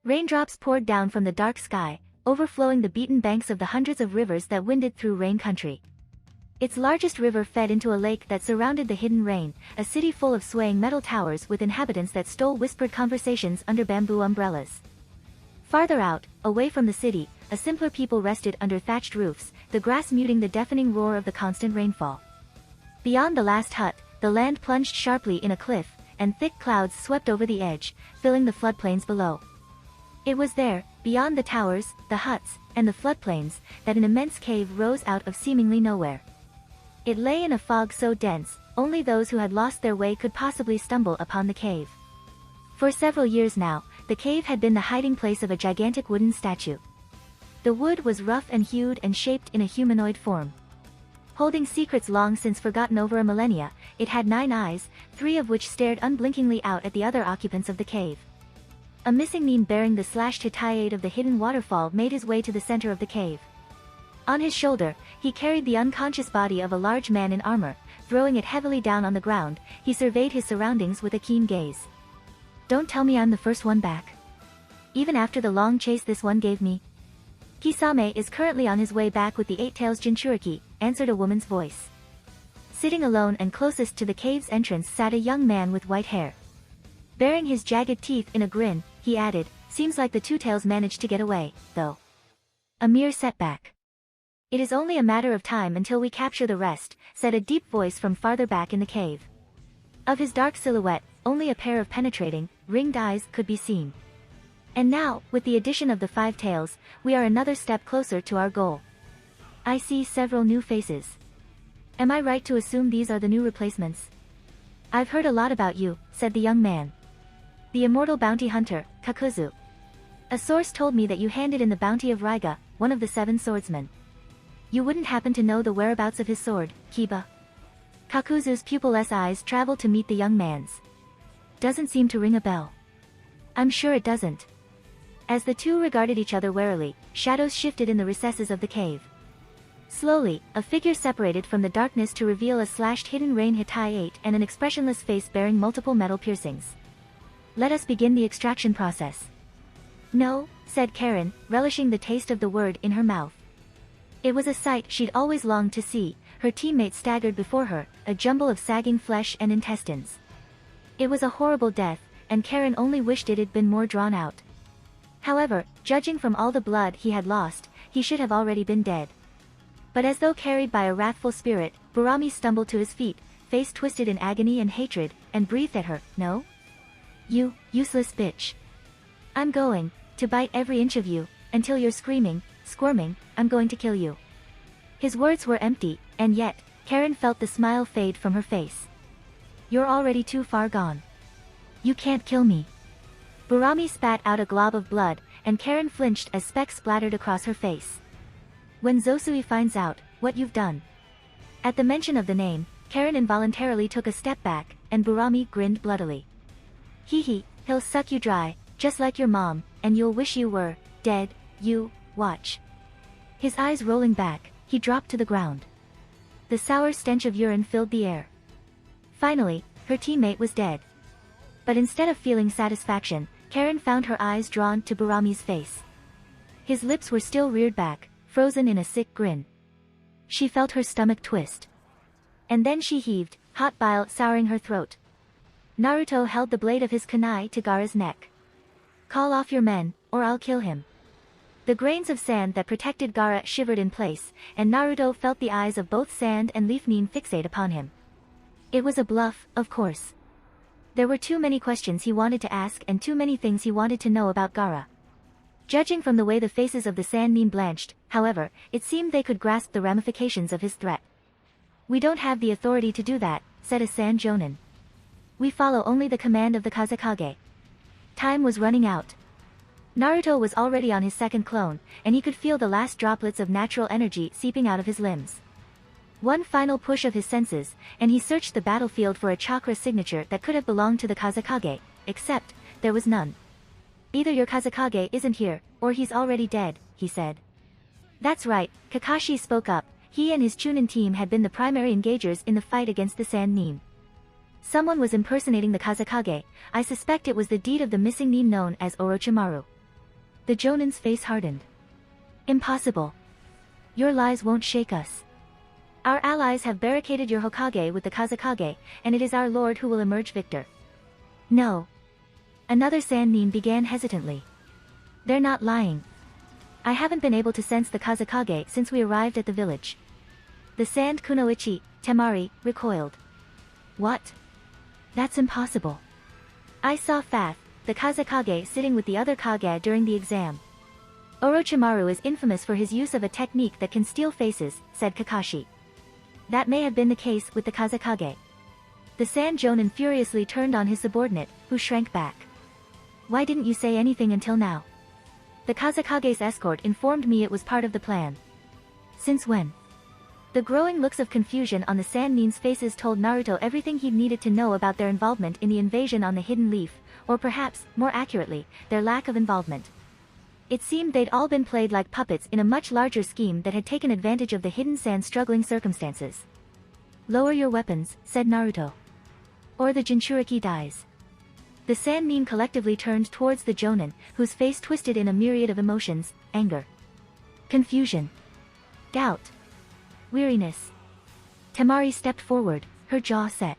Raindrops poured down from the dark sky, overflowing the beaten banks of the hundreds of rivers that winded through rain country. Its largest river fed into a lake that surrounded the hidden rain, a city full of swaying metal towers with inhabitants that stole whispered conversations under bamboo umbrellas. Farther out, away from the city, a simpler people rested under thatched roofs, the grass muting the deafening roar of the constant rainfall. Beyond the last hut, the land plunged sharply in a cliff, and thick clouds swept over the edge, filling the floodplains below. It was there, beyond the towers, the huts, and the floodplains, that an immense cave rose out of seemingly nowhere. It lay in a fog so dense, only those who had lost their way could possibly stumble upon the cave. For several years now, the cave had been the hiding place of a gigantic wooden statue. The wood was rough and hewed and shaped in a humanoid form. Holding secrets long since forgotten over a millennia, it had 9 eyes, 3 of which stared unblinkingly out at the other occupants of the cave. A missing nin bearing the slashed hitayate of the hidden waterfall made his way to the center of the cave. On his shoulder, he carried the unconscious body of a large man in armor. Throwing it heavily down on the ground, he surveyed his surroundings with a keen gaze. "Don't tell me I'm the first one back. Even after the long chase this one gave me?" "Kisame is currently on his way back with the 8 tails Jinchuriki," answered a woman's voice. Sitting alone and closest to the cave's entrance sat a young man with white hair. Baring his jagged teeth in a grin, he added, "Seems like the 2 tails managed to get away, though. A mere setback. It is only a matter of time until we capture the rest," said a deep voice from farther back in the cave. Of his dark silhouette, only a pair of penetrating, ringed eyes could be seen. "And now, with the addition of the 5 tails, we are another step closer to our goal. I see several new faces. Am I right to assume these are the new replacements?" "I've heard a lot about you," said the young man. "The immortal bounty hunter, Kakuzu. A source told me that you handed in the bounty of Raiga, one of the 7 swordsmen. You wouldn't happen to know the whereabouts of his sword, Kiba?" Kakuzu's pupilless eyes traveled to meet the young man's. "Doesn't seem to ring a bell." "I'm sure it doesn't." As the two regarded each other warily, shadows shifted in the recesses of the cave. Slowly, a figure separated from the darkness to reveal a slashed hidden rain hitayate and an expressionless face bearing multiple metal piercings. "Let us begin the extraction process." "No," said Karen, relishing the taste of the word in her mouth. It was a sight she'd always longed to see. Her teammate staggered before her, a jumble of sagging flesh and intestines. It was a horrible death, and Karen only wished it had been more drawn out. However, judging from all the blood he had lost, he should have already been dead. But as though carried by a wrathful spirit, Burami stumbled to his feet, face twisted in agony and hatred, and breathed at her, "No? You, useless bitch. I'm going to bite every inch of you, until you're screaming, squirming, I'm going to kill you." His words were empty, and yet, Karen felt the smile fade from her face. "You're already too far gone. You can't kill me." Burami spat out a glob of blood, and Karen flinched as specks splattered across her face. "When Zosui finds out what you've done." At the mention of the name, Karen involuntarily took a step back, and Burami grinned bloodily. "Hee, he'll suck you dry, just like your mom, and you'll wish you were dead, you watch." His eyes rolling back, he dropped to the ground. The sour stench of urine filled the air. Finally, her teammate was dead. But instead of feeling satisfaction, Karen found her eyes drawn to Burami's face. His lips were still reared back, frozen in a sick grin. She felt her stomach twist. And then she heaved, hot bile souring her throat. Naruto held the blade of his kunai to Gaara's neck. "Call off your men, or I'll kill him." The grains of sand that protected Gaara shivered in place, and Naruto felt the eyes of both Sand and Leaf Nin fixate upon him. It was a bluff, of course. There were too many questions he wanted to ask and too many things he wanted to know about Gaara. Judging from the way the faces of the Sand Nin blanched, however, it seemed they could grasp the ramifications of his threat. "We don't have the authority to do that," said a Sand Jonin. "We follow only the command of the Kazekage." Time was running out. Naruto was already on his 2nd clone, and he could feel the last droplets of natural energy seeping out of his limbs. One final push of his senses, and he searched the battlefield for a chakra signature that could have belonged to the Kazekage, except, there was none. "Either your Kazekage isn't here, or he's already dead," he said. "That's right," Kakashi spoke up. He and his Chunin team had been the primary engagers in the fight against the Sand Nin. "Someone was impersonating the Kazekage. I suspect it was the deed of the missing Nin known as Orochimaru." The Jonin's face hardened. Impossible. Your lies won't shake us. Our allies have barricaded your Hokage with the Kazekage, and it is our lord who will emerge victor. No. Another Sannin began hesitantly. They're not lying. I haven't been able to sense the Kazekage since we arrived at the village. The Sand Kunoichi, Temari, recoiled. What? That's impossible. I saw Fath, the Kazekage, sitting with the other Kage during the exam. Orochimaru is infamous for his use of a technique that can steal faces, said Kakashi. That may have been the case with the Kazekage. The Sand Jonin furiously turned on his subordinate, who shrank back. Why didn't you say anything until now? The Kazekage's escort informed me it was part of the plan. Since when? The growing looks of confusion on the Sannin's faces told Naruto everything he needed to know about their involvement in the invasion on the Hidden Leaf, or perhaps, more accurately, their lack of involvement. It seemed they'd all been played like puppets in a much larger scheme that had taken advantage of the Hidden Sand's struggling circumstances. Lower your weapons, said Naruto. Or the Jinchuriki dies. The Sannin collectively turned towards the Jonin, whose face twisted in a myriad of emotions: anger, confusion, doubt, weariness. Temari stepped forward, her jaw set.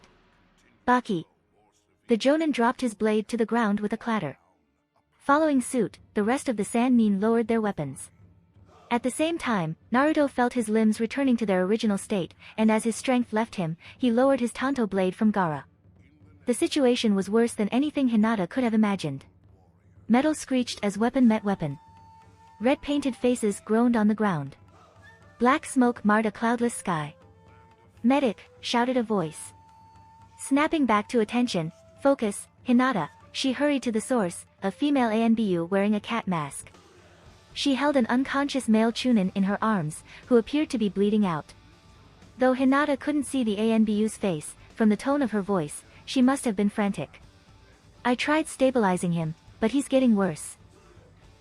Baki. The Jonin dropped his blade to the ground with a clatter. Following suit, the rest of the Sannin lowered their weapons. At the same time, Naruto felt his limbs returning to their original state, and as his strength left him, he lowered his Tanto blade from Gaara. The situation was worse than anything Hinata could have imagined. Metal screeched as weapon met weapon. Red-painted faces groaned on the ground. Black smoke marred a cloudless sky. Medic, shouted a voice. Snapping back to attention, focus, Hinata, she hurried to the source, a female ANBU wearing a cat mask. She held an unconscious male Chunin in her arms, who appeared to be bleeding out. Though Hinata couldn't see the ANBU's face, from the tone of her voice, she must have been frantic. I tried stabilizing him, but he's getting worse.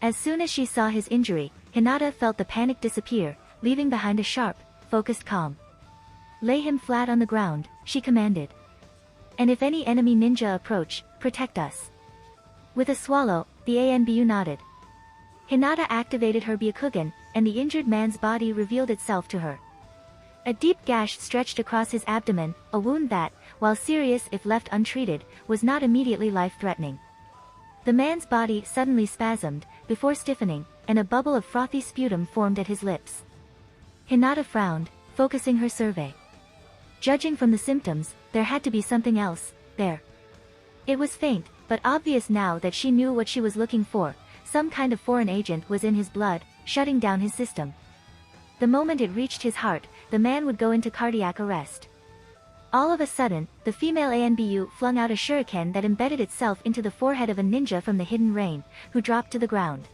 As soon as she saw his injury, Hinata felt the panic disappear, leaving behind a sharp, focused calm. Lay him flat on the ground, she commanded. And if any enemy ninja approach, protect us. With a swallow, the ANBU nodded. Hinata activated her Byakugan, and the injured man's body revealed itself to her. A deep gash stretched across his abdomen, a wound that, while serious if left untreated, was not immediately life-threatening. The man's body suddenly spasmed, before stiffening, and a bubble of frothy sputum formed at his lips. Hinata frowned, focusing her survey. Judging from the symptoms, there had to be something else, there. It was faint, but obvious now that she knew what she was looking for. Some kind of foreign agent was in his blood, shutting down his system. The moment it reached his heart, the man would go into cardiac arrest. All of a sudden, the female ANBU flung out a shuriken that embedded itself into the forehead of a ninja from the Hidden Rain, who dropped to the ground.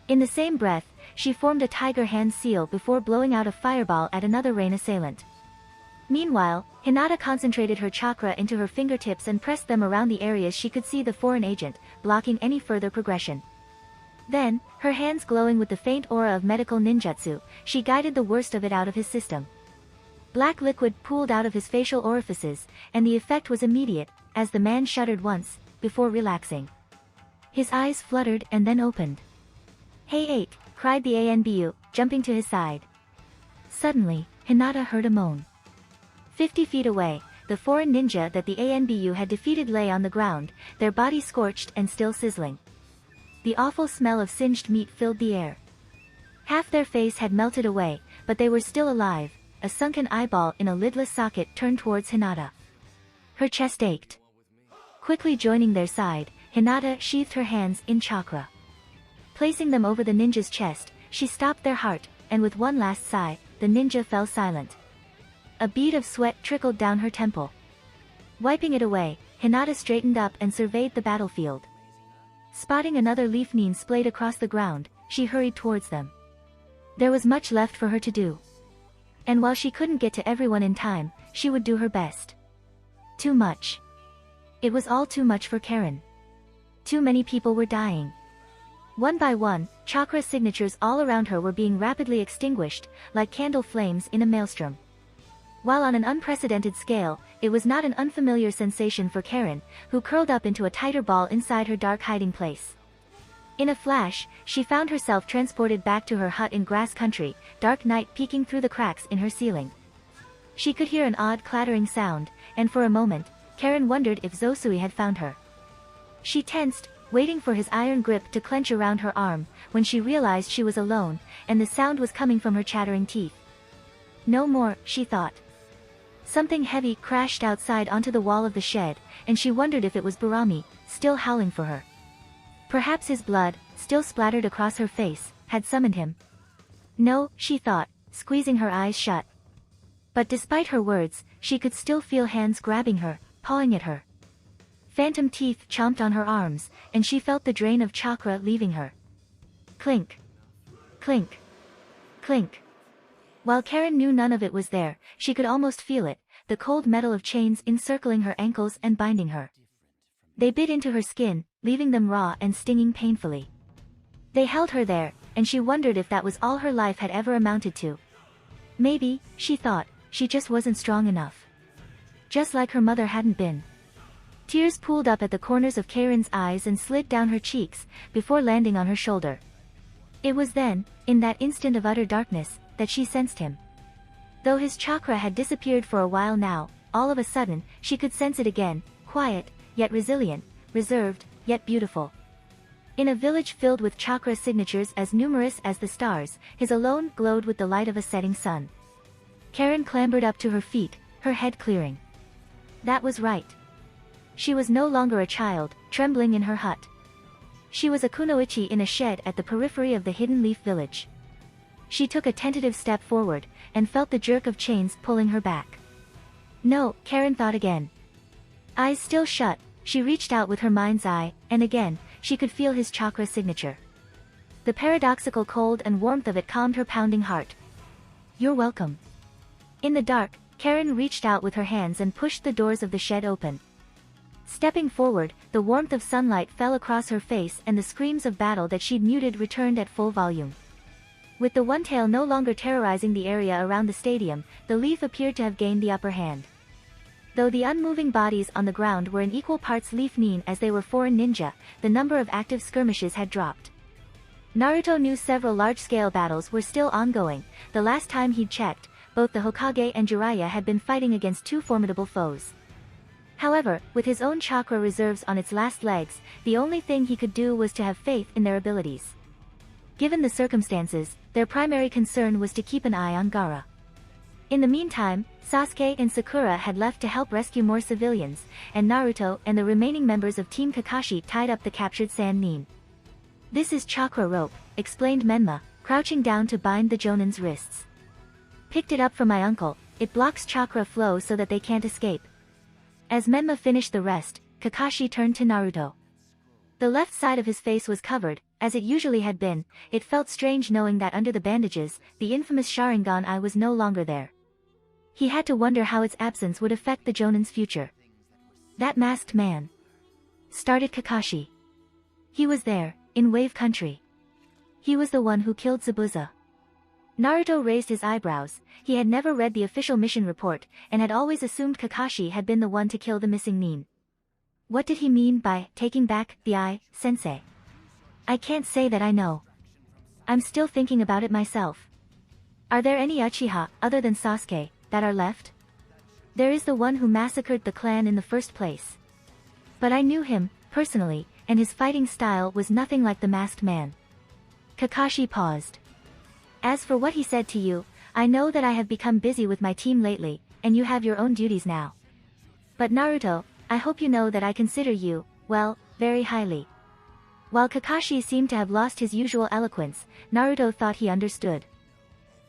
In the same breath, she formed a tiger hand seal before blowing out a fireball at another rain assailant. Meanwhile, Hinata concentrated her chakra into her fingertips and pressed them around the areas she could see the foreign agent, blocking any further progression. Then, her hands glowing with the faint aura of medical ninjutsu, she guided the worst of it out of his system. Black liquid pooled out of his facial orifices, and the effect was immediate, as the man shuddered once, before relaxing. His eyes fluttered and then opened. "Hey 8, cried the ANBU, jumping to his side. Suddenly, Hinata heard a moan. 50 feet away, the foreign ninja that the ANBU had defeated lay on the ground, their body scorched and still sizzling. The awful smell of singed meat filled the air. Half their face had melted away, but they were still alive. A sunken eyeball in a lidless socket turned towards Hinata. Her chest ached. Quickly joining their side, Hinata sheathed her hands in chakra. Placing them over the ninja's chest, she stopped their heart, and with one last sigh, the ninja fell silent. A bead of sweat trickled down her temple. Wiping it away, Hinata straightened up and surveyed the battlefield. Spotting another leaf nin splayed across the ground, she hurried towards them. There was much left for her to do. And while she couldn't get to everyone in time, she would do her best. Too much. It was all too much for Karen. Too many people were dying. One by one, chakra signatures all around her were being rapidly extinguished, like candle flames in a maelstrom. While on an unprecedented scale, it was not an unfamiliar sensation for Karen, who curled up into a tighter ball inside her dark hiding place. In a flash, she found herself transported back to her hut in grass country, dark night peeking through the cracks in her ceiling. She could hear an odd clattering sound, and for a moment, Karen wondered if Zosui had found her. She tensed, waiting for his iron grip to clench around her arm, when she realized she was alone, and the sound was coming from her chattering teeth. No more, she thought. Something heavy crashed outside onto the wall of the shed, and she wondered if it was Burami, still howling for her. Perhaps his blood, still splattered across her face, had summoned him. No, she thought, squeezing her eyes shut. But despite her words, she could still feel hands grabbing her, pawing at her. Phantom teeth chomped on her arms, and she felt the drain of chakra leaving her. Clink. Clink. Clink. While Karen knew none of it was there, she could almost feel it, the cold metal of chains encircling her ankles and binding her. They bit into her skin, leaving them raw and stinging painfully. They held her there, and she wondered if that was all her life had ever amounted to. Maybe, she thought, she just wasn't strong enough. Just like her mother hadn't been. Tears pooled up at the corners of Karen's eyes and slid down her cheeks, before landing on her shoulder. It was then, in that instant of utter darkness, that she sensed him. Though his chakra had disappeared for a while now, all of a sudden, she could sense it again, quiet, yet resilient, reserved, yet beautiful. In a village filled with chakra signatures as numerous as the stars, his alone glowed with the light of a setting sun. Karen clambered up to her feet, her head clearing. That was right. She was no longer a child, trembling in her hut. She was a kunoichi in a shed at the periphery of the Hidden Leaf village. She took a tentative step forward, and felt the jerk of chains pulling her back. No, Karen thought again. Eyes still shut, she reached out with her mind's eye, and again, she could feel his chakra signature. The paradoxical cold and warmth of it calmed her pounding heart. You're welcome. In the dark, Karen reached out with her hands and pushed the doors of the shed open. Stepping forward, the warmth of sunlight fell across her face and the screams of battle that she'd muted returned at full volume. With the one tail no longer terrorizing the area around the stadium, the leaf appeared to have gained the upper hand. Though the unmoving bodies on the ground were in equal parts leaf nin as they were foreign ninja, the number of active skirmishes had dropped. Naruto knew several large-scale battles were still ongoing. The last time he'd checked, both the Hokage and Jiraiya had been fighting against two formidable foes. However, with his own chakra reserves on its last legs, the only thing he could do was to have faith in their abilities. Given the circumstances, their primary concern was to keep an eye on Gaara. In the meantime, Sasuke and Sakura had left to help rescue more civilians, and Naruto and the remaining members of Team Kakashi tied up the captured Sand Nin. This is chakra rope, explained Menma, crouching down to bind the Jonin's wrists. Picked it up from my uncle, it blocks chakra flow so that they can't escape. As Menma finished the rest, Kakashi turned to Naruto. The left side of his face was covered, as it usually had been. It felt strange knowing that under the bandages, the infamous Sharingan eye was no longer there. He had to wonder how its absence would affect the Jonin's future. That masked man. Started Kakashi. He was there, in Wave Country. He was the one who killed Zabuza. Naruto raised his eyebrows. He had never read the official mission report, and had always assumed Kakashi had been the one to kill the missing Nin. What did he mean by taking back the eye, sensei? I can't say that I know. I'm still thinking about it myself. Are there any Uchiha, other than Sasuke, that are left? There is the one who massacred the clan in the first place. But I knew him, personally, and his fighting style was nothing like the masked man. Kakashi paused. As for what he said to you, I know that I have become busy with my team lately, and you have your own duties now. But Naruto, I hope you know that I consider you, well, very highly. While Kakashi seemed to have lost his usual eloquence, Naruto thought he understood.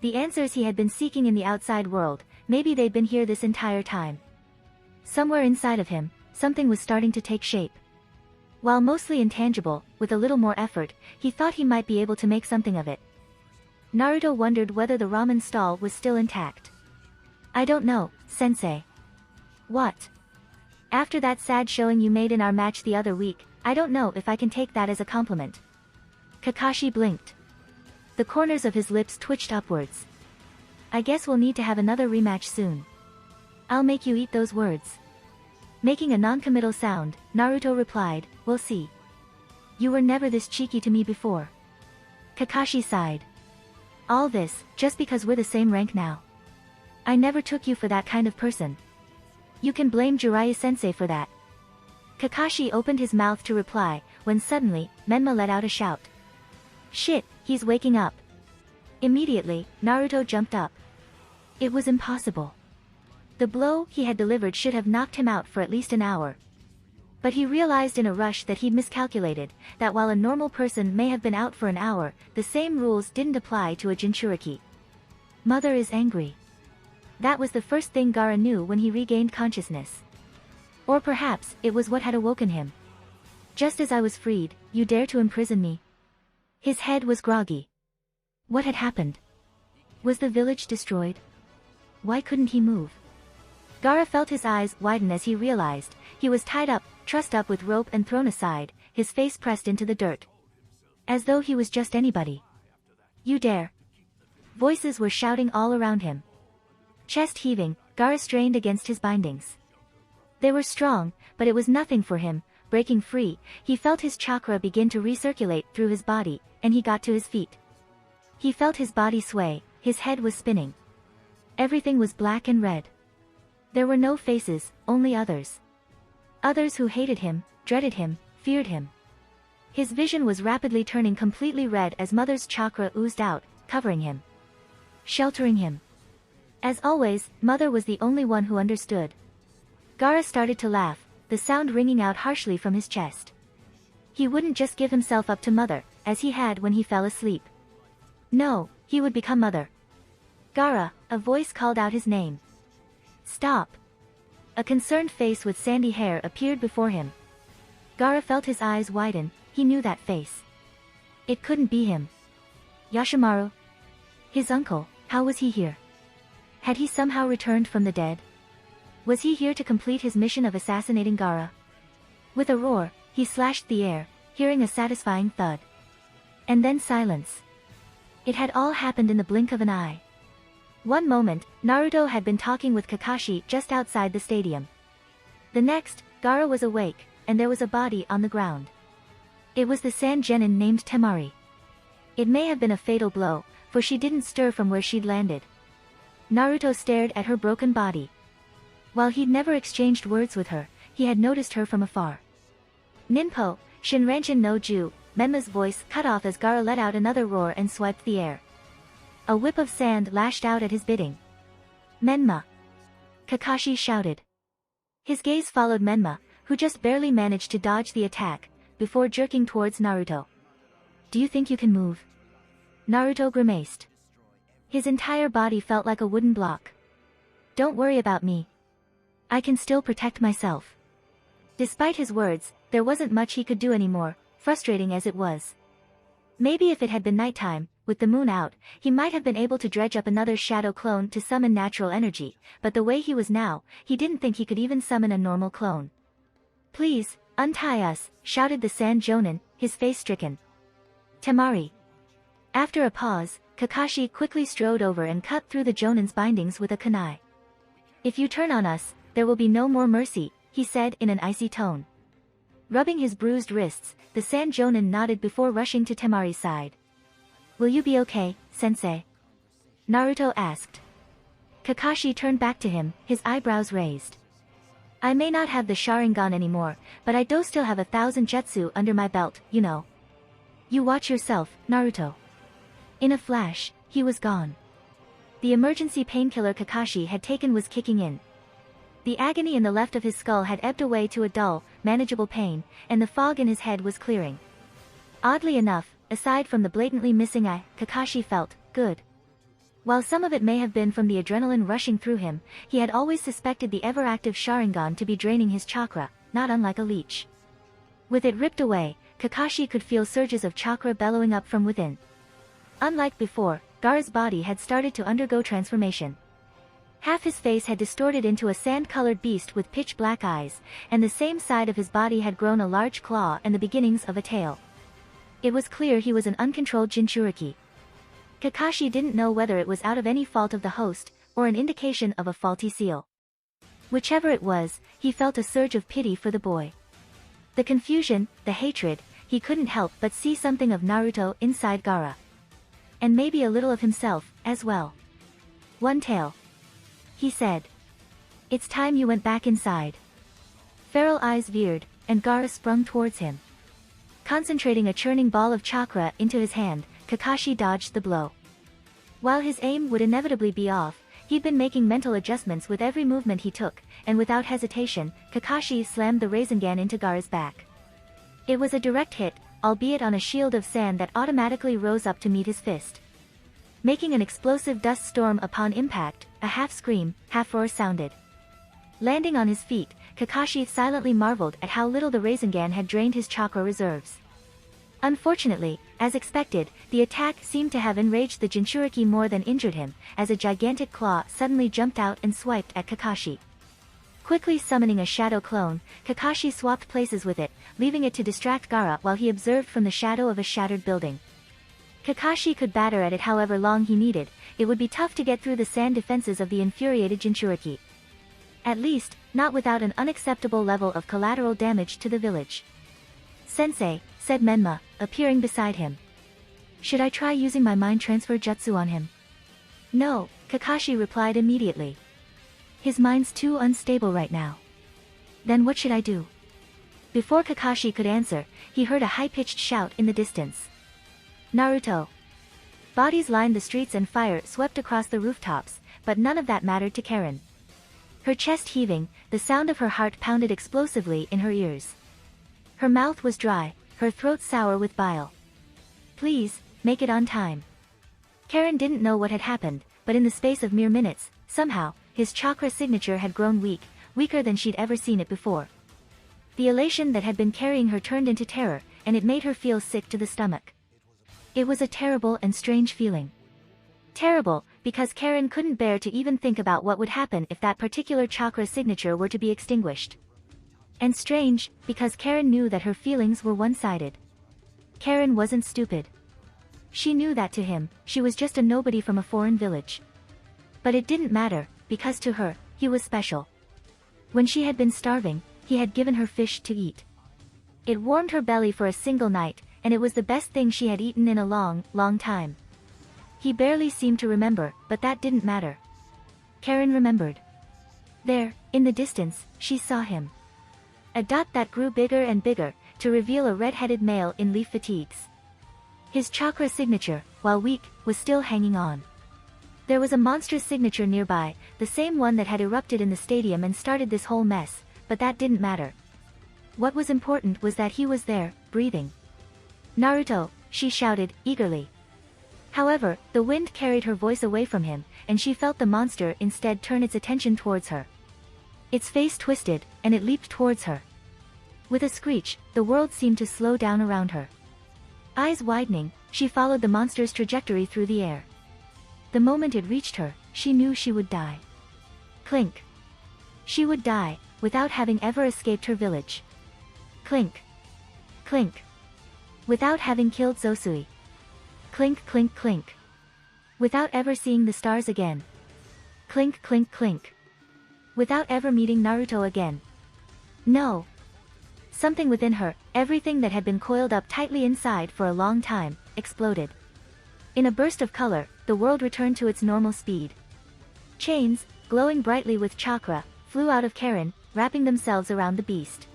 The answers he had been seeking in the outside world, maybe they'd been here this entire time. Somewhere inside of him, something was starting to take shape. While mostly intangible, with a little more effort, he thought he might be able to make something of it. Naruto wondered whether the ramen stall was still intact. I don't know, sensei. What? After that sad showing you made in our match the other week, I don't know if I can take that as a compliment. Kakashi blinked. The corners of his lips twitched upwards. I guess we'll need to have another rematch soon. I'll make you eat those words. Making a non-committal sound, Naruto replied, we'll see. You were never this cheeky to me before. Kakashi sighed. All this, just because we're the same rank now. I never took you for that kind of person. You can blame Jiraiya-sensei for that. Kakashi opened his mouth to reply, when suddenly, Menma let out a shout. Shit, he's waking up. Immediately, Naruto jumped up. It was impossible. The blow he had delivered should have knocked him out for at least an hour. But he realized in a rush that he'd miscalculated, that while a normal person may have been out for an hour, the same rules didn't apply to a Jinchuriki. Mother is angry. That was the first thing Gaara knew when he regained consciousness. Or perhaps, it was what had awoken him. Just as I was freed, you dare to imprison me? His head was groggy. What had happened? Was the village destroyed? Why couldn't he move? Gaara felt his eyes widen as he realized, he was tied up, trussed up with rope and thrown aside, his face pressed into the dirt. As though he was just anybody. You dare. Voices were shouting all around him. Chest heaving, Gaara strained against his bindings. They were strong, but it was nothing for him. Breaking free, he felt his chakra begin to recirculate through his body, and he got to his feet. He felt his body sway, his head was spinning. Everything was black and red. There were no faces, only others. Others who hated him, dreaded him, feared him. His vision was rapidly turning completely red as Mother's chakra oozed out, covering him. Sheltering him. As always, Mother was the only one who understood. Gaara started to laugh, the sound ringing out harshly from his chest. He wouldn't just give himself up to Mother, as he had when he fell asleep. No, he would become Mother. Gaara, a voice called out his name. Stop. A concerned face with sandy hair appeared before him. Gaara felt his eyes widen, he knew that face. It couldn't be him. Yashimaru? His uncle, how was he here? Had he somehow returned from the dead? Was he here to complete his mission of assassinating Gaara? With a roar, he slashed the air, hearing a satisfying thud. And then silence. It had all happened in the blink of an eye. One moment, Naruto had been talking with Kakashi just outside the stadium. The next, Gaara was awake, and there was a body on the ground. It was the sand genin named Temari. It may have been a fatal blow, for she didn't stir from where she'd landed. Naruto stared at her broken body. While he'd never exchanged words with her, he had noticed her from afar. Ninpo, Shinranshin no Ju, Menma's voice cut off as Gaara let out another roar and swiped the air. A whip of sand lashed out at his bidding. Menma! Kakashi shouted. His gaze followed Menma, who just barely managed to dodge the attack, before jerking towards Naruto. Do you think you can move? Naruto grimaced. His entire body felt like a wooden block. Don't worry about me. I can still protect myself. Despite his words, there wasn't much he could do anymore, frustrating as it was. Maybe if it had been nighttime, with the moon out, he might have been able to dredge up another shadow clone to summon natural energy, but the way he was now, he didn't think he could even summon a normal clone. Please, untie us, shouted the sand jonin, his face stricken. Temari. After a pause, Kakashi quickly strode over and cut through the jonin's bindings with a kunai. If you turn on us, there will be no more mercy, he said in an icy tone. Rubbing his bruised wrists, the sand jonin nodded before rushing to Temari's side. Will you be okay, sensei? Naruto asked. Kakashi turned back to him, his eyebrows raised. I may not have the Sharingan anymore, but I do still have 1,000 jutsu under my belt, you know. You watch yourself, Naruto. In a flash, he was gone. The emergency painkiller Kakashi had taken was kicking in. The agony in the left of his skull had ebbed away to a dull, manageable pain, and the fog in his head was clearing. Oddly enough, aside from the blatantly missing eye, Kakashi felt good. While some of it may have been from the adrenaline rushing through him, he had always suspected the ever-active Sharingan to be draining his chakra, not unlike a leech. With it ripped away, Kakashi could feel surges of chakra bellowing up from within. Unlike before, Gaara's body had started to undergo transformation. Half his face had distorted into a sand-colored beast with pitch-black eyes, and the same side of his body had grown a large claw and the beginnings of a tail. It was clear he was an uncontrolled Jinchuriki. Kakashi didn't know whether it was out of any fault of the host, or an indication of a faulty seal. Whichever it was, he felt a surge of pity for the boy. The confusion, the hatred, he couldn't help but see something of Naruto inside Gaara. And maybe a little of himself, as well. "One tail," he said. "It's time you went back inside." Feral eyes veered, and Gaara sprung towards him. Concentrating a churning ball of chakra into his hand, Kakashi dodged the blow. While his aim would inevitably be off, he'd been making mental adjustments with every movement he took, and without hesitation, Kakashi slammed the Rasengan into Gaara's back. It was a direct hit, albeit on a shield of sand that automatically rose up to meet his fist. Making an explosive dust storm upon impact, a half-scream, half-roar sounded. Landing on his feet, Kakashi silently marveled at how little the Rasengan had drained his chakra reserves. Unfortunately, as expected, the attack seemed to have enraged the Jinchuriki more than injured him, as a gigantic claw suddenly jumped out and swiped at Kakashi. Quickly summoning a shadow clone, Kakashi swapped places with it, leaving it to distract Gaara while he observed from the shadow of a shattered building. Kakashi could batter at it however long he needed, it would be tough to get through the sand defenses of the infuriated Jinchuriki. At least, not without an unacceptable level of collateral damage to the village. "Sensei," said Menma, appearing beside him. "Should I try using my mind transfer jutsu on him?" "No," Kakashi replied immediately. "His mind's too unstable right now." "Then what should I do?" Before Kakashi could answer, he heard a high-pitched shout in the distance. "Naruto!" Bodies lined the streets and fire swept across the rooftops, but none of that mattered to Karen. Her chest heaving, the sound of her heart pounded explosively in her ears. Her mouth was dry, her throat sour with bile. "Please, make it on time." Karen didn't know what had happened, but in the space of mere minutes, somehow, his chakra signature had grown weak, weaker than she'd ever seen it before. The elation that had been carrying her turned into terror, and it made her feel sick to the stomach. It was a terrible and strange feeling. Terrible, because Karen couldn't bear to even think about what would happen if that particular chakra signature were to be extinguished. And strange, because Karen knew that her feelings were one-sided. Karen wasn't stupid. She knew that to him, she was just a nobody from a foreign village. But it didn't matter, because to her, he was special. When she had been starving, he had given her fish to eat. It warmed her belly for a single night, and it was the best thing she had eaten in a long, long time. He barely seemed to remember, but that didn't matter. Karen remembered. There, in the distance, she saw him. A dot that grew bigger and bigger, to reveal a red-headed male in leaf fatigues. His chakra signature, while weak, was still hanging on. There was a monstrous signature nearby, the same one that had erupted in the stadium and started this whole mess, but that didn't matter. What was important was that he was there, breathing. "Naruto," she shouted, eagerly. However, the wind carried her voice away from him, and she felt the monster instead turn its attention towards her. Its face twisted, and it leaped towards her. With a screech, the world seemed to slow down around her. Eyes widening, she followed the monster's trajectory through the air. The moment it reached her, she knew she would die. Clink. She would die, without having ever escaped her village. Clink. Clink. Without having killed Zosui. Clink clink clink. Without ever seeing the stars again. Clink clink clink. Without ever meeting Naruto again. No. Something within her, everything that had been coiled up tightly inside for a long time, exploded. In a burst of color, the world returned to its normal speed. Chains, glowing brightly with chakra, flew out of Karen, wrapping themselves around the beast.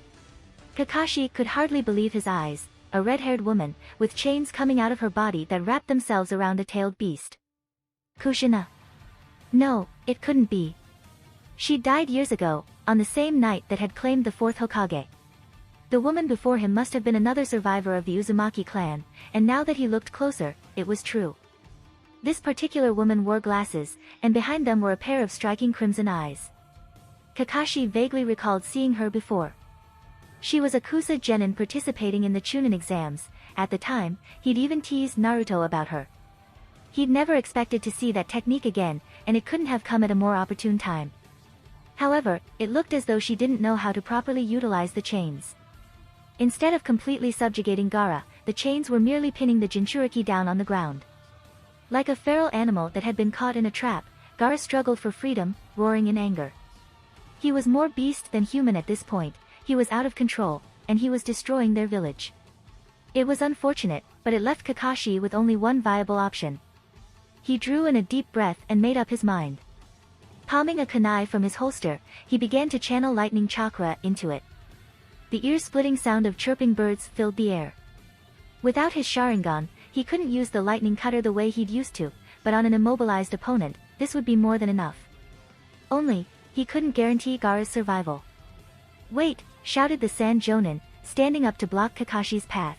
Kakashi could hardly believe his eyes, a red-haired woman, with chains coming out of her body that wrapped themselves around a tailed beast. Kushina. No, it couldn't be. She died years ago, on the same night that had claimed the fourth Hokage. The woman before him must have been another survivor of the Uzumaki clan, and now that he looked closer, it was true. This particular woman wore glasses, and behind them were a pair of striking crimson eyes. Kakashi vaguely recalled seeing her before. She was a Kusa genin participating in the Chunin exams. At the time, he'd even teased Naruto about her. He'd never expected to see that technique again, and it couldn't have come at a more opportune time. However, it looked as though she didn't know how to properly utilize the chains. Instead of completely subjugating Gaara, the chains were merely pinning the Jinchuriki down on the ground. Like a feral animal that had been caught in a trap, Gaara struggled for freedom, roaring in anger. He was more beast than human at this point, he was out of control, and he was destroying their village. It was unfortunate, but it left Kakashi with only one viable option. He drew in a deep breath and made up his mind. Palming a kunai from his holster, he began to channel lightning chakra into it. The ear-splitting sound of chirping birds filled the air. Without his Sharingan, he couldn't use the lightning cutter the way he'd used to, but on an immobilized opponent, this would be more than enough. Only, he couldn't guarantee Gaara's survival. "Wait!" shouted the Sand Jonin, standing up to block Kakashi's path.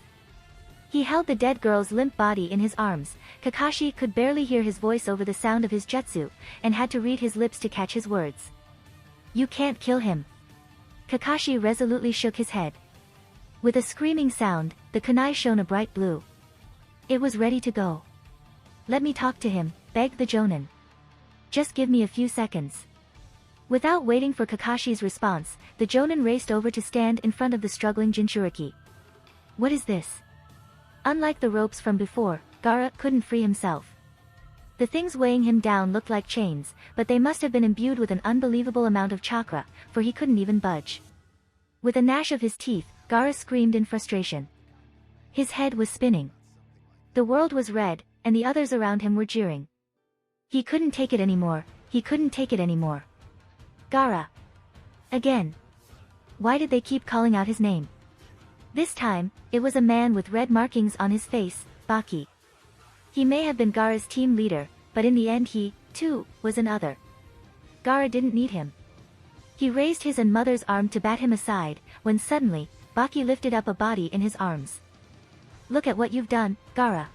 He held the dead girl's limp body in his arms. Kakashi could barely hear his voice over the sound of his jutsu, and had to read his lips to catch his words. "You can't kill him." Kakashi resolutely shook his head. With a screaming sound, the kunai shone a bright blue. It was ready to go. "Let me talk to him," begged the Jonin. "Just give me a few seconds." Without waiting for Kakashi's response, the Jonin raced over to stand in front of the struggling Jinchuriki. What is this? Unlike the ropes from before, Gaara couldn't free himself. The things weighing him down looked like chains, but they must have been imbued with an unbelievable amount of chakra, for he couldn't even budge. With a gnash of his teeth, Gaara screamed in frustration. His head was spinning. The world was red, and the others around him were jeering. He couldn't take it anymore, he couldn't take it anymore. Gaara. Again. Why did they keep calling out his name? This time, it was a man with red markings on his face, Baki. He may have been Gaara's team leader, but in the end he, too, was an other. Gaara didn't need him. He raised his and mother's arm to bat him aside, when suddenly, Baki lifted up a body in his arms. "Look at what you've done, Gaara."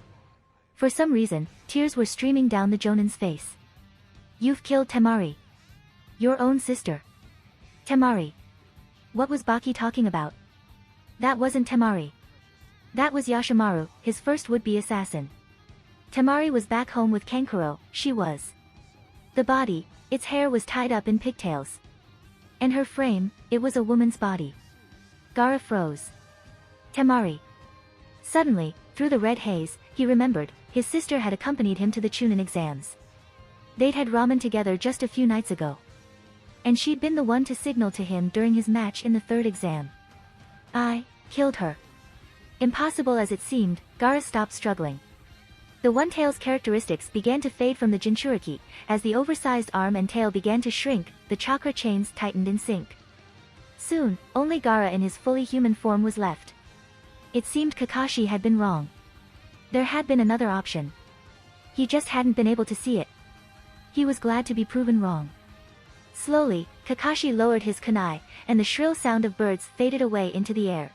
For some reason, tears were streaming down the Jonin's face. "You've killed Temari. Your own sister." Temari. What was Baki talking about? That wasn't Temari. That was Yashimaru, his first would-be assassin. Temari was back home with Kankuro, she was. The body, its hair was tied up in pigtails. And her frame, it was a woman's body. Gaara froze. Temari. Suddenly, through the red haze, he remembered, his sister had accompanied him to the Chunin exams. They'd had ramen together just a few nights ago. And she'd been the one to signal to him during his match in the third exam. I killed her. Impossible as it seemed, Gaara stopped struggling. The One-Tail's characteristics began to fade from the Jinchuriki, as the oversized arm and tail began to shrink, the chakra chains tightened in sync. Soon, only Gaara in his fully human form was left. It seemed Kakashi had been wrong. There had been another option. He just hadn't been able to see it. He was glad to be proven wrong. Slowly, Kakashi lowered his kunai, and the shrill sound of birds faded away into the air.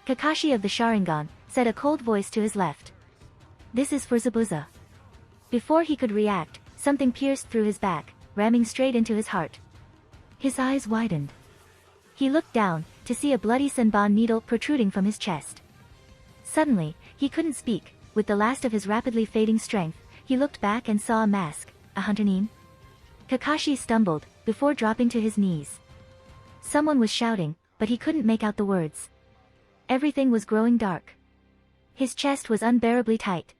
Kakashi of the Sharingan, said a cold voice to his left. "This is for Zabuza." Before he could react, something pierced through his back, ramming straight into his heart. His eyes widened. He looked down, to see a bloody senbon needle protruding from his chest. Suddenly, he couldn't speak. With the last of his rapidly fading strength, he looked back and saw a mask, a hunter name. Kakashi stumbled, before dropping to his knees. Someone was shouting, but he couldn't make out the words. Everything was growing dark. His chest was unbearably tight.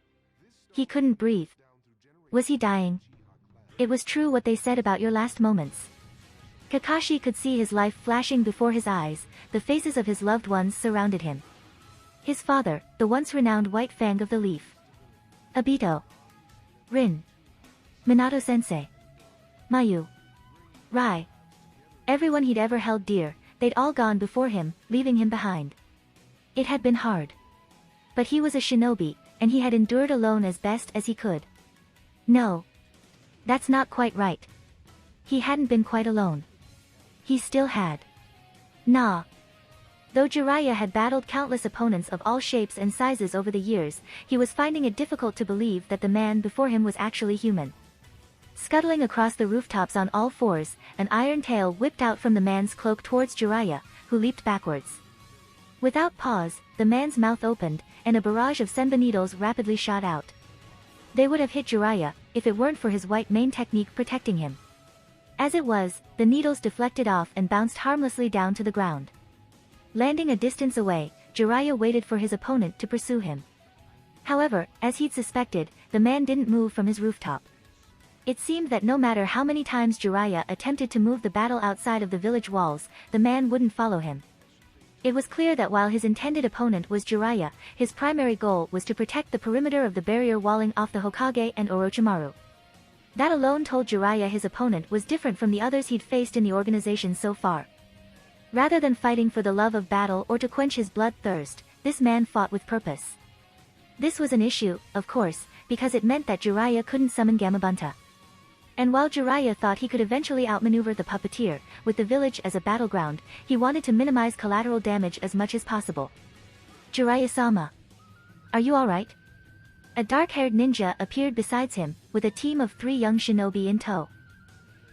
He couldn't breathe. Was he dying? It was true what they said about your last moments. Kakashi could see his life flashing before his eyes, the faces of his loved ones surrounded him. His father, the once renowned White Fang of the Leaf. Obito. Rin. Minato-sensei. Mayu. Rai. Everyone he'd ever held dear, they'd all gone before him, leaving him behind. It had been hard. But he was a shinobi, and he had endured alone as best as he could. No. That's not quite right. He hadn't been quite alone. He still had. Nah. Though Jiraiya had battled countless opponents of all shapes and sizes over the years, he was finding it difficult to believe that the man before him was actually human. Scuttling across the rooftops on all fours, an iron tail whipped out from the man's cloak towards Jiraiya, who leaped backwards. Without pause, the man's mouth opened, and a barrage of senbon needles rapidly shot out. They would have hit Jiraiya, if it weren't for his white mane technique protecting him. As it was, the needles deflected off and bounced harmlessly down to the ground. Landing a distance away, Jiraiya waited for his opponent to pursue him. However, as he'd suspected, the man didn't move from his rooftop. It seemed that no matter how many times Jiraiya attempted to move the battle outside of the village walls, the man wouldn't follow him. It was clear that while his intended opponent was Jiraiya, his primary goal was to protect the perimeter of the barrier walling off the Hokage and Orochimaru. That alone told Jiraiya his opponent was different from the others he'd faced in the organization so far. Rather than fighting for the love of battle or to quench his bloodthirst, this man fought with purpose. This was an issue, of course, because it meant that Jiraiya couldn't summon Gamabunta. And while Jiraiya thought he could eventually outmaneuver the puppeteer, with the village as a battleground, he wanted to minimize collateral damage as much as possible. Jiraiya-sama. Are you alright? A dark-haired ninja appeared beside him, with a team of 3 young shinobi in tow.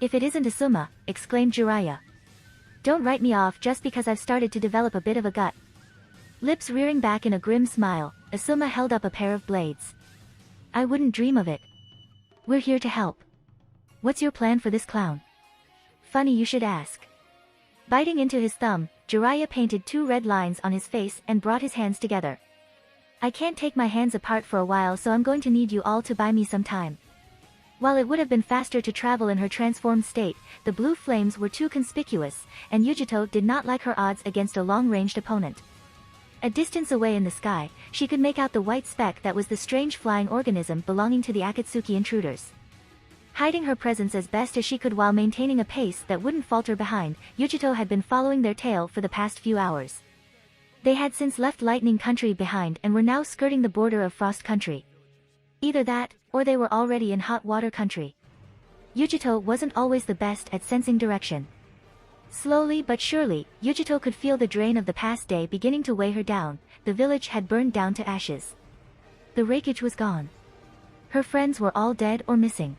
If it isn't Asuma, exclaimed Jiraiya. Don't write me off just because I've started to develop a bit of a gut. Lips rearing back in a grim smile, Asuma held up a pair of blades. I wouldn't dream of it. We're here to help. What's your plan for this clown? Funny you should ask. Biting into his thumb, Jiraiya painted 2 red lines on his face and brought his hands together. I can't take my hands apart for a while, so I'm going to need you all to buy me some time. While it would have been faster to travel in her transformed state, the blue flames were too conspicuous, and Yujito did not like her odds against a long-ranged opponent. A distance away in the sky, she could make out the white speck that was the strange flying organism belonging to the Akatsuki intruders. Hiding her presence as best as she could while maintaining a pace that wouldn't falter behind, Yujito had been following their tail for the past few hours. They had since left Lightning Country behind and were now skirting the border of Frost Country. Either that, or they were already in Hot Water Country. Yujito wasn't always the best at sensing direction. Slowly but surely, Yujito could feel the drain of the past day beginning to weigh her down. The village had burned down to ashes. The wreckage was gone. Her friends were all dead or missing.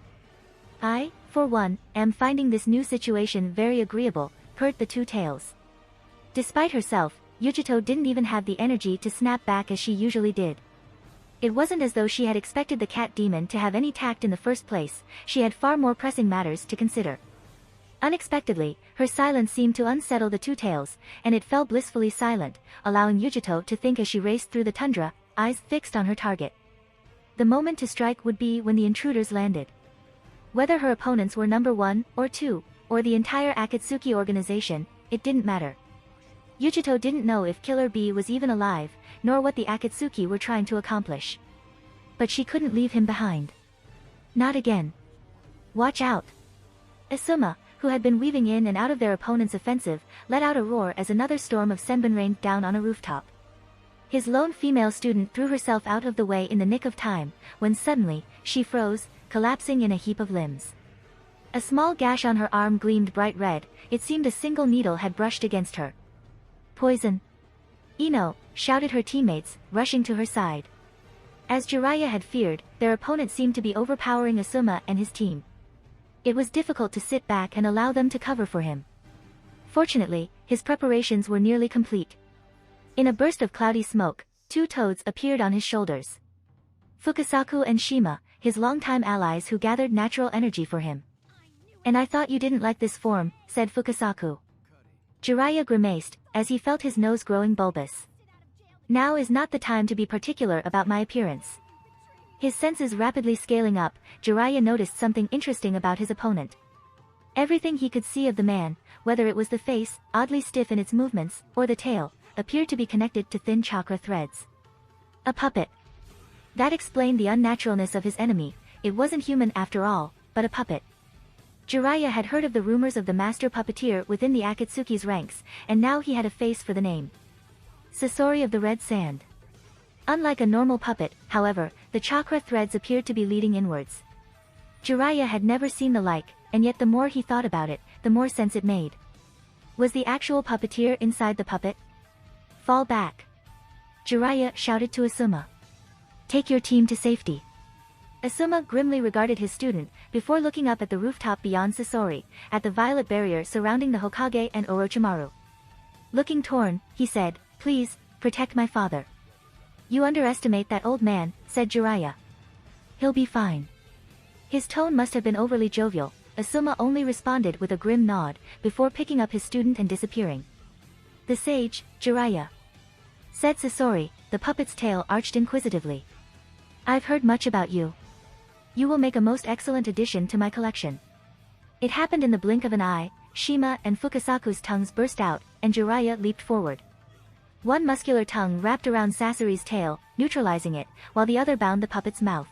I, for one, am finding this new situation very agreeable, purred the 2 tails. Despite herself, Yujito didn't even have the energy to snap back as she usually did. It wasn't as though she had expected the cat demon to have any tact in the first place. She had far more pressing matters to consider. Unexpectedly, her silence seemed to unsettle the 2 tails, and it fell blissfully silent, allowing Yujito to think as she raced through the tundra, eyes fixed on her target. The moment to strike would be when the intruders landed. Whether her opponents were number 1 or 2, or the entire Akatsuki organization, it didn't matter. Yujito didn't know if Killer Bee was even alive, nor what the Akatsuki were trying to accomplish. But she couldn't leave him behind. Not again. Watch out. Asuma, who had been weaving in and out of their opponent's offensive, let out a roar as another storm of senbon rained down on a rooftop. His lone female student threw herself out of the way in the nick of time, when suddenly, she froze, collapsing in a heap of limbs. A small gash on her arm gleamed bright red. It seemed a single needle had brushed against her. Poison! Ino, shouted her teammates, rushing to her side. As Jiraiya had feared, their opponent seemed to be overpowering Asuma and his team. It was difficult to sit back and allow them to cover for him. Fortunately, his preparations were nearly complete. In a burst of cloudy smoke, 2 toads appeared on his shoulders. Fukasaku and Shima, his longtime allies who gathered natural energy for him. And I thought you didn't like this form, said Fukasaku. Jiraiya grimaced, as he felt his nose growing bulbous. Now is not the time to be particular about my appearance. His senses rapidly scaling up, Jiraiya noticed something interesting about his opponent. Everything he could see of the man, whether it was the face, oddly stiff in its movements, or the tail, appeared to be connected to thin chakra threads. A puppet. That explained the unnaturalness of his enemy. It wasn't human after all, but a puppet. Jiraiya had heard of the rumors of the master puppeteer within the Akatsuki's ranks, and now he had a face for the name. Sasori of the Red Sand. Unlike a normal puppet, however, the chakra threads appeared to be leading inwards. Jiraiya had never seen the like, and yet the more he thought about it, the more sense it made. Was the actual puppeteer inside the puppet? Fall back. Jiraiya shouted to Asuma. Take your team to safety. Asuma grimly regarded his student, before looking up at the rooftop beyond Sasori, at the violet barrier surrounding the Hokage and Orochimaru. Looking torn, he said, Please, protect my father. You underestimate that old man, said Jiraiya. He'll be fine. His tone must have been overly jovial. Asuma only responded with a grim nod, before picking up his student and disappearing. The sage, Jiraiya. Said Sasori, the puppet's tail arched inquisitively. I've heard much about you. You will make a most excellent addition to my collection. It happened in the blink of an eye. Shima and Fukasaku's tongues burst out, and Jiraiya leaped forward. One muscular tongue wrapped around Sasori's tail, neutralizing it, while the other bound the puppet's mouth.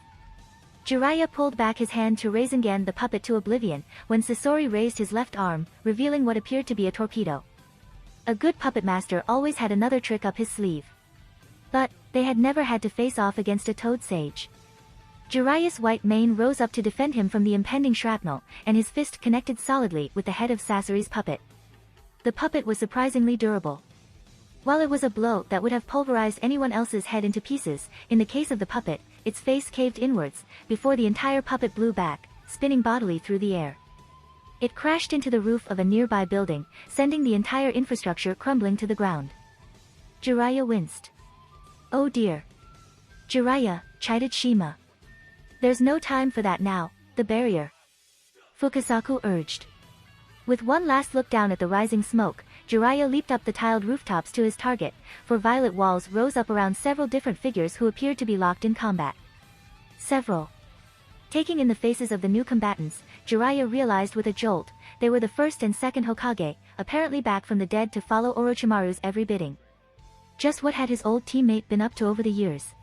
Jiraiya pulled back his hand to Rasengan the puppet to oblivion, when Sasori raised his left arm, revealing what appeared to be a torpedo. A good puppet master always had another trick up his sleeve. But, they had never had to face off against a toad sage. Jiraiya's white mane rose up to defend him from the impending shrapnel, and his fist connected solidly with the head of Sasori's puppet. The puppet was surprisingly durable. While it was a blow that would have pulverized anyone else's head into pieces, in the case of the puppet, its face caved inwards, before the entire puppet blew back, spinning bodily through the air. It crashed into the roof of a nearby building, sending the entire infrastructure crumbling to the ground. Jiraiya winced. Oh dear. Jiraiya, chided Shima. There's no time for that now, the barrier. Fukasaku urged. With one last look down at the rising smoke, Jiraiya leaped up the tiled rooftops to his target, for violet walls rose up around several different figures who appeared to be locked in combat. Several. Taking in the faces of the new combatants, Jiraiya realized with a jolt, they were the first and second Hokage, apparently back from the dead to follow Orochimaru's every bidding. Just what had his old teammate been up to over the years?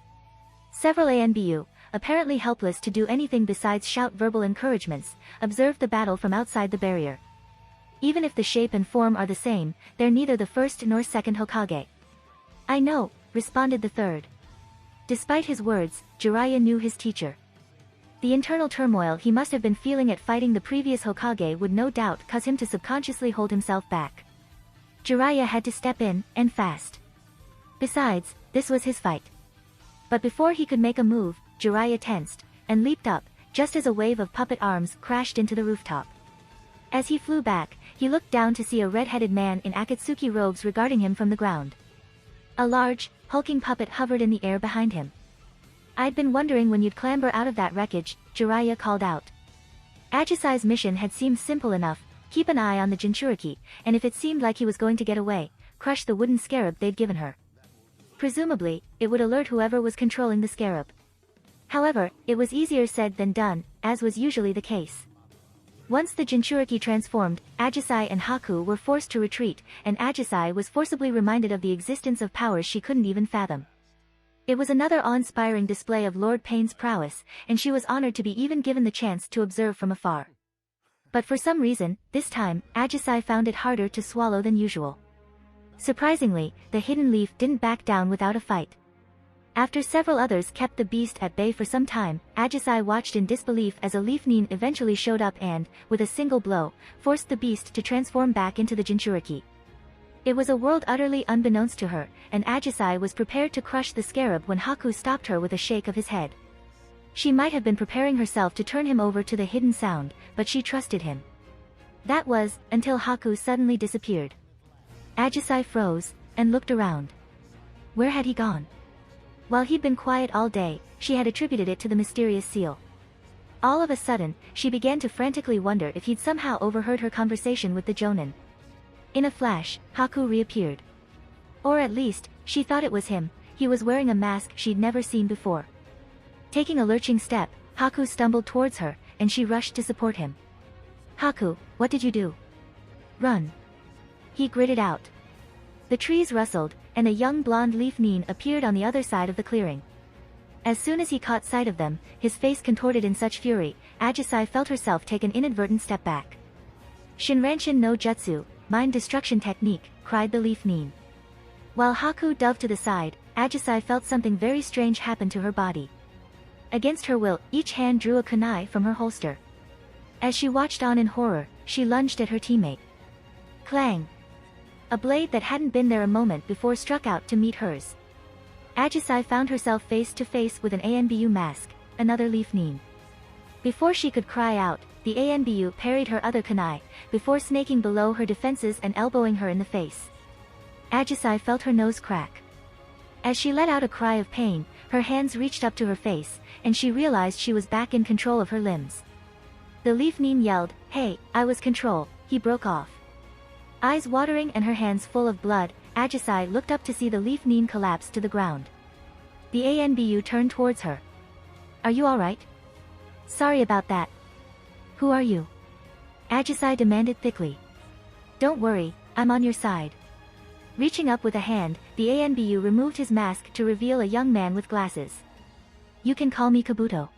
Several ANBU, apparently helpless to do anything besides shout verbal encouragements, observed the battle from outside the barrier. Even if the shape and form are the same, they're neither the first nor second Hokage. I know, responded the third. Despite his words, Jiraiya knew his teacher. The internal turmoil he must have been feeling at fighting the previous Hokage would no doubt cause him to subconsciously hold himself back. Jiraiya had to step in, and fast. Besides, this was his fight. But before he could make a move, Jiraiya tensed, and leaped up, just as a wave of puppet arms crashed into the rooftop. As he flew back, he looked down to see a red-headed man in Akatsuki robes regarding him from the ground. A large, hulking puppet hovered in the air behind him. I'd been wondering when you'd clamber out of that wreckage, Jiraiya called out. Ajisai's mission had seemed simple enough, keep an eye on the Jinchuriki, and if it seemed like he was going to get away, crush the wooden scarab they'd given her. Presumably, it would alert whoever was controlling the scarab. However, it was easier said than done, as was usually the case. Once the Jinchuriki transformed, Ajisai and Haku were forced to retreat, and Ajisai was forcibly reminded of the existence of powers she couldn't even fathom. It was another awe-inspiring display of Lord Payne's prowess, and she was honored to be even given the chance to observe from afar. But for some reason, this time, Ajisai found it harder to swallow than usual. Surprisingly, the hidden leaf didn't back down without a fight. After several others kept the beast at bay for some time, Ajisai watched in disbelief as a leaf nin eventually showed up and, with a single blow, forced the beast to transform back into the Jinchuriki. It was a world utterly unbeknownst to her, and Ajisai was prepared to crush the scarab when Haku stopped her with a shake of his head. She might have been preparing herself to turn him over to the hidden sound, but she trusted him. That was, until Haku suddenly disappeared. Ajisai froze, and looked around. Where had he gone? While he'd been quiet all day, she had attributed it to the mysterious seal. All of a sudden, she began to frantically wonder if he'd somehow overheard her conversation with the Jonin. In a flash, Haku reappeared. Or at least, she thought it was him. He was wearing a mask she'd never seen before. Taking a lurching step, Haku stumbled towards her, and she rushed to support him. Haku, what did you do? Run. He gritted out. The trees rustled, and a young blonde leaf nin appeared on the other side of the clearing. As soon as he caught sight of them, his face contorted in such fury, Ajisai felt herself take an inadvertent step back. Shinranshin no Jutsu, mind destruction technique, cried the leaf nin. While Haku dove to the side, Ajisai felt something very strange happen to her body. Against her will, each hand drew a kunai from her holster. As she watched on in horror, she lunged at her teammate. Clang! A blade that hadn't been there a moment before struck out to meet hers. Ajisai found herself face to face with an ANBU mask, another leaf nin. Before she could cry out, the ANBU parried her other kunai, before snaking below her defenses and elbowing her in the face. Ajisai felt her nose crack. As she let out a cry of pain, her hands reached up to her face, and she realized she was back in control of her limbs. The leaf nin yelled, "Hey, I was control," he broke off. Eyes watering and her hands full of blood, Ajisai looked up to see the leaf nin collapse to the ground. The ANBU turned towards her. Are you alright? Sorry about that. Who are you? Ajisai demanded thickly. Don't worry, I'm on your side. Reaching up with a hand, the Anbu removed his mask to reveal a young man with glasses. You can call me Kabuto.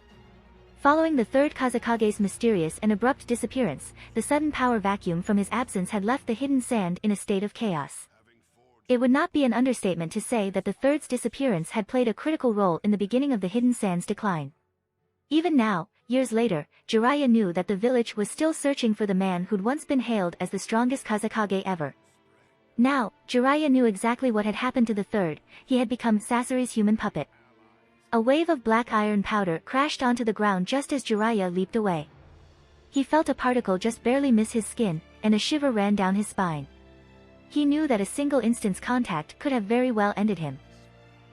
Following the third Kazekage's mysterious and abrupt disappearance, the sudden power vacuum from his absence had left the hidden sand in a state of chaos. It would not be an understatement to say that the third's disappearance had played a critical role in the beginning of the hidden sand's decline. Even now, years later, Jiraiya knew that the village was still searching for the man who'd once been hailed as the strongest Kazekage ever. Now, Jiraiya knew exactly what had happened to the third. He had become Sasori's human puppet. A wave of black iron powder crashed onto the ground just as Jiraiya leaped away. He felt a particle just barely miss his skin, and a shiver ran down his spine. He knew that a single instant's contact could have very well ended him.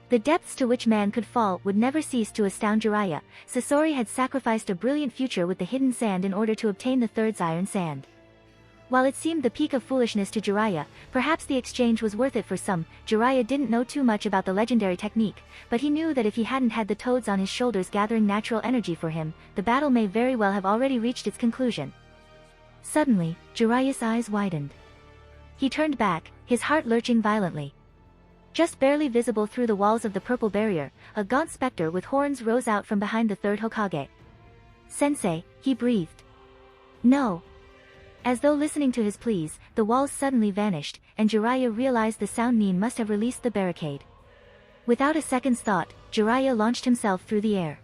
The depths to which man could fall would never cease to astound Jiraiya. Sasori had sacrificed a brilliant future with the hidden sand in order to obtain the third's iron sand. While it seemed the peak of foolishness to Jiraiya, perhaps the exchange was worth it for some. Jiraiya didn't know too much about the legendary technique, but he knew that if he hadn't had the toads on his shoulders gathering natural energy for him, the battle may very well have already reached its conclusion. Suddenly, Jiraiya's eyes widened. He turned back, his heart lurching violently. Just barely visible through the walls of the purple barrier, a gaunt specter with horns rose out from behind the third Hokage. "Sensei," he breathed. "No." As though listening to his pleas, the walls suddenly vanished, and Jiraiya realized the sound Nin must have released the barricade. Without a second's thought, Jiraiya launched himself through the air.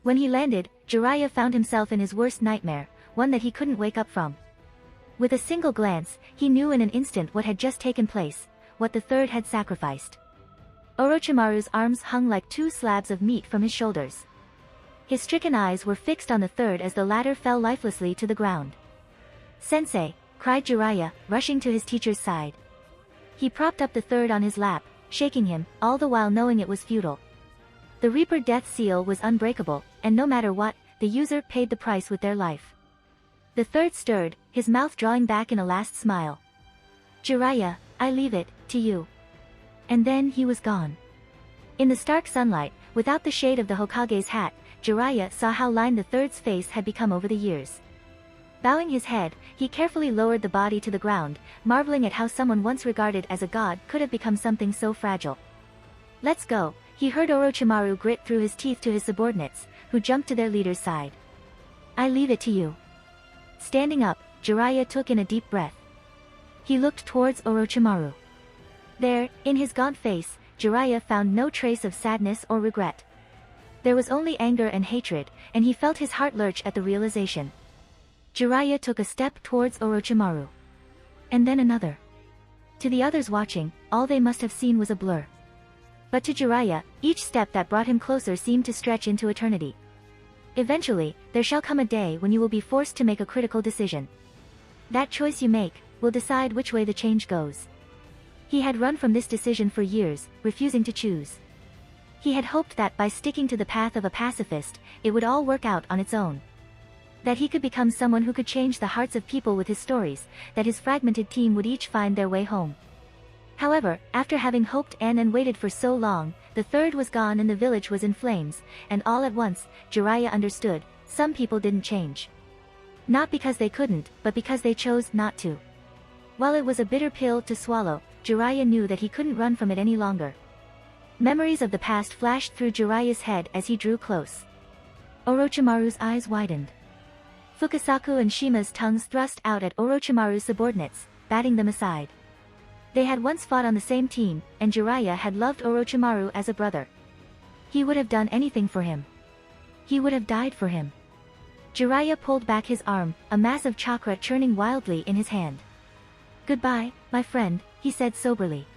When he landed, Jiraiya found himself in his worst nightmare, one that he couldn't wake up from. With a single glance, he knew in an instant what had just taken place, what the third had sacrificed. Orochimaru's arms hung like two slabs of meat from his shoulders. His stricken eyes were fixed on the third as the latter fell lifelessly to the ground. "Sensei," cried Jiraiya, rushing to his teacher's side. He propped up the third on his lap, shaking him, all the while knowing it was futile. The Reaper death seal was unbreakable, and no matter what, the user paid the price with their life. The third stirred, his mouth drawing back in a last smile. "Jiraiya, I leave it to you." And then he was gone. In the stark sunlight, without the shade of the Hokage's hat, Jiraiya saw how lined the third's face had become over the years. Bowing his head, he carefully lowered the body to the ground, marveling at how someone once regarded as a god could have become something so fragile. "Let's go," he heard Orochimaru grit through his teeth to his subordinates, who jumped to their leader's side. "I leave it to you." Standing up, Jiraiya took in a deep breath. He looked towards Orochimaru. There, in his gaunt face, Jiraiya found no trace of sadness or regret. There was only anger and hatred, and he felt his heart lurch at the realization. Jiraiya took a step towards Orochimaru. And then another. To the others watching, all they must have seen was a blur. But to Jiraiya, each step that brought him closer seemed to stretch into eternity. Eventually, there shall come a day when you will be forced to make a critical decision. That choice you make will decide which way the change goes. He had run from this decision for years, refusing to choose. He had hoped that by sticking to the path of a pacifist, it would all work out on its own. That he could become someone who could change the hearts of people with his stories, that his fragmented team would each find their way home. However, after having hoped and waited for so long, the third was gone and the village was in flames, and all at once, Jiraiya understood, some people didn't change. Not because they couldn't, but because they chose not to. While it was a bitter pill to swallow, Jiraiya knew that he couldn't run from it any longer. Memories of the past flashed through Jiraiya's head as he drew close. Orochimaru's eyes widened. Fukasaku and Shima's tongues thrust out at Orochimaru's subordinates, batting them aside. They had once fought on the same team, and Jiraiya had loved Orochimaru as a brother. He would have done anything for him. He would have died for him. Jiraiya pulled back his arm, a mass of chakra churning wildly in his hand. "Goodbye, my friend," he said soberly.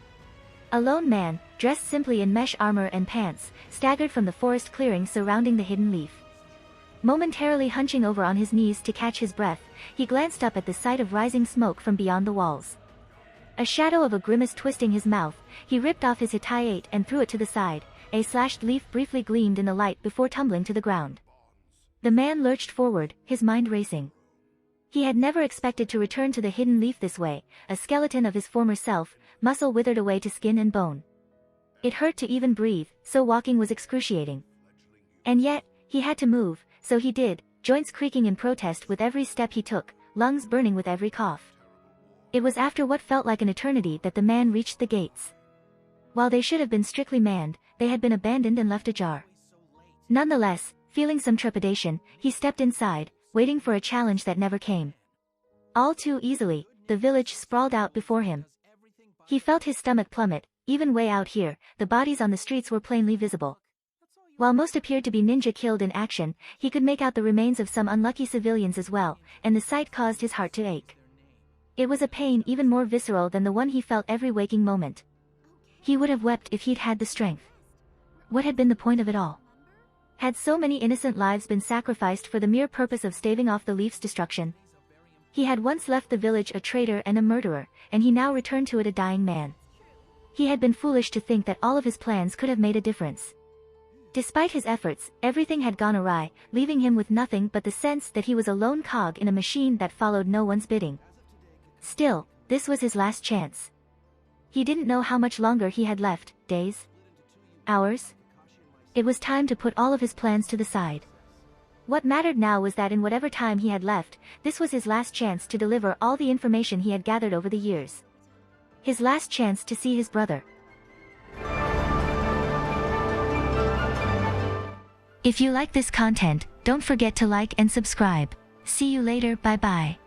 A lone man, dressed simply in mesh armor and pants, staggered from the forest clearing surrounding the hidden leaf. Momentarily hunching over on his knees to catch his breath, he glanced up at the sight of rising smoke from beyond the walls. A shadow of a grimace twisting his mouth, he ripped off his hitayate and threw it to the side. A slashed leaf briefly gleamed in the light before tumbling to the ground. The man lurched forward, his mind racing. He had never expected to return to the hidden leaf this way, a skeleton of his former self, muscle withered away to skin and bone. It hurt to even breathe, so walking was excruciating. And yet, he had to move, so he did, joints creaking in protest with every step he took, lungs burning with every cough. It was after what felt like an eternity that the man reached the gates. While they should have been strictly manned, they had been abandoned and left ajar. Nonetheless, feeling some trepidation, he stepped inside, waiting for a challenge that never came. All too easily, the village sprawled out before him. He felt his stomach plummet. Even way out here, the bodies on the streets were plainly visible. While most appeared to be ninja killed in action, he could make out the remains of some unlucky civilians as well, and the sight caused his heart to ache. It was a pain even more visceral than the one he felt every waking moment. He would have wept if he'd had the strength. What had been the point of it all? Had so many innocent lives been sacrificed for the mere purpose of staving off the Leaf's destruction? He had once left the village a traitor and a murderer, and he now returned to it a dying man. He had been foolish to think that all of his plans could have made a difference. Despite his efforts, everything had gone awry, leaving him with nothing but the sense that he was a lone cog in a machine that followed no one's bidding. Still, this was his last chance. He didn't know how much longer he had left, days? Hours? It was time to put all of his plans to the side. What mattered now was that in whatever time he had left, this was his last chance to deliver all the information he had gathered over the years. His last chance to see his brother. If you like this content, don't forget to like and subscribe. See you later, bye bye.